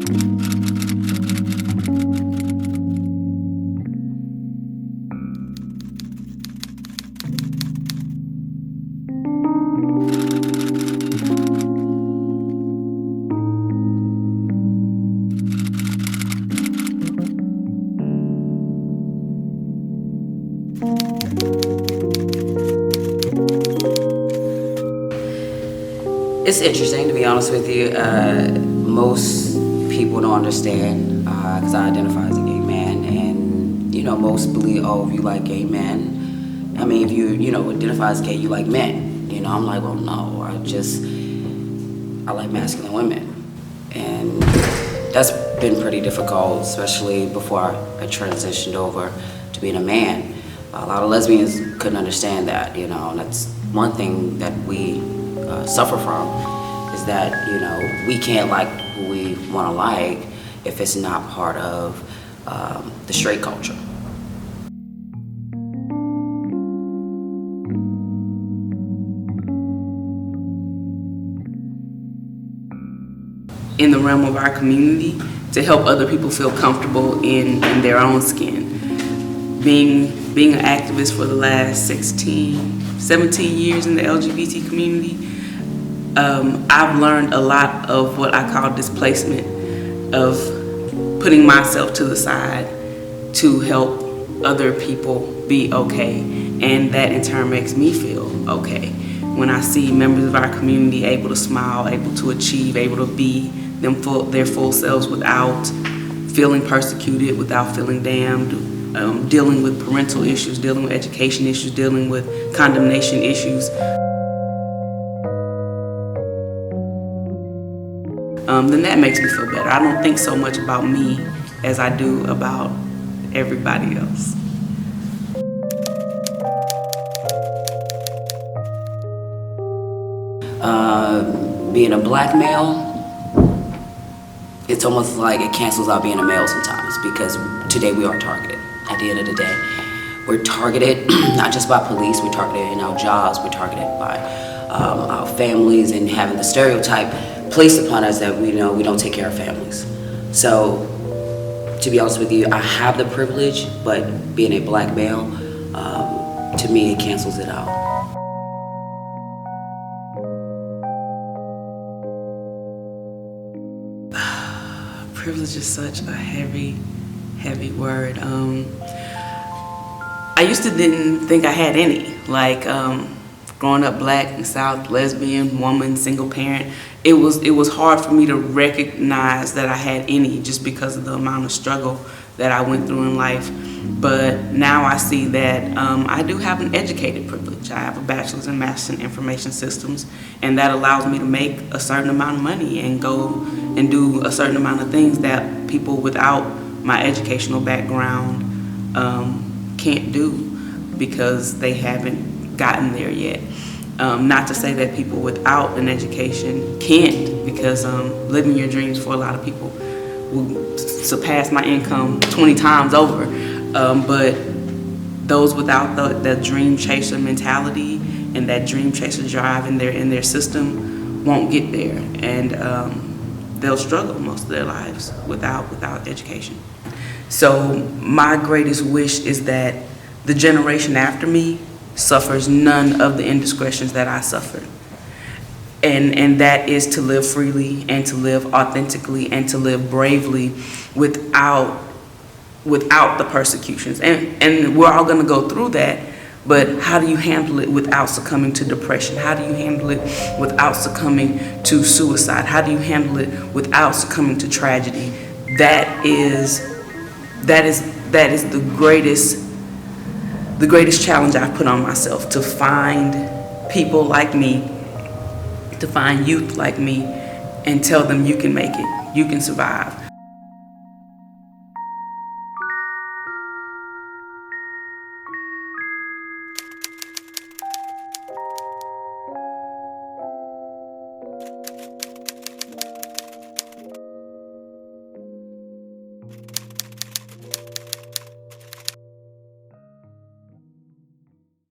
It's interesting, to be honest with you. Most people don't understand because I identify as a gay man, and most believe, oh, if you like gay men, I mean, if you identify as gay, you like men. I'm like, well, no, I like masculine women, and that's been pretty difficult, especially before I transitioned over to being a man. A lot of lesbians couldn't understand that, and that's one thing that we suffer from, is that we can't like who we want to like if it's not part of the straight culture. In the realm of our community, to help other people feel comfortable in their own skin. Being an activist for the last 17 years in the LGBT community, I've learned a lot of what I call displacement, of putting myself to the side to help other people be okay, and that in turn makes me feel okay. When I see members of our community able to smile, able to achieve, able to be their full selves without feeling persecuted, without feeling damned, dealing with parental issues, dealing with education issues, dealing with condemnation issues. Then that makes me feel better. I don't think so much about me as I do about everybody else. Being a black male, it's almost like it cancels out being a male sometimes, because today we are targeted. At the end of the day, we're targeted not just by police, we're targeted in our jobs, we're targeted by our families, and having the stereotype placed upon us that we don't take care of families. So, to be honest with you, I have the privilege, but being a black male, to me, it cancels it out. Privilege is such a heavy word. I used to didn't think I had any. Like growing up black in the South, lesbian, woman, single parent, it was hard for me to recognize that I had any, just because of the amount of struggle that I went through in life. But now I see that I do have an educated privilege. I have a bachelor's and master's in information systems, and that allows me to make a certain amount of money and go and do a certain amount of things that people without my educational background can't do, because they haven't gotten there yet. Not to say that people without an education can't, because living your dreams for a lot of people will surpass my income 20 times over. But those without the dream chaser mentality and that dream chaser drive in their system won't get there, and they'll struggle most of their lives without education. So my greatest wish is that the generation after me suffers none of the indiscretions that I suffered. And that is to live freely and to live authentically and to live bravely without the persecutions. And we're all gonna go through that, but how do you handle it without succumbing to depression? How do you handle it without succumbing to suicide? How do you handle it without succumbing to tragedy? That is the greatest challenge I've put on myself, to find people like me, to find youth like me, and tell them you can make it, you can survive.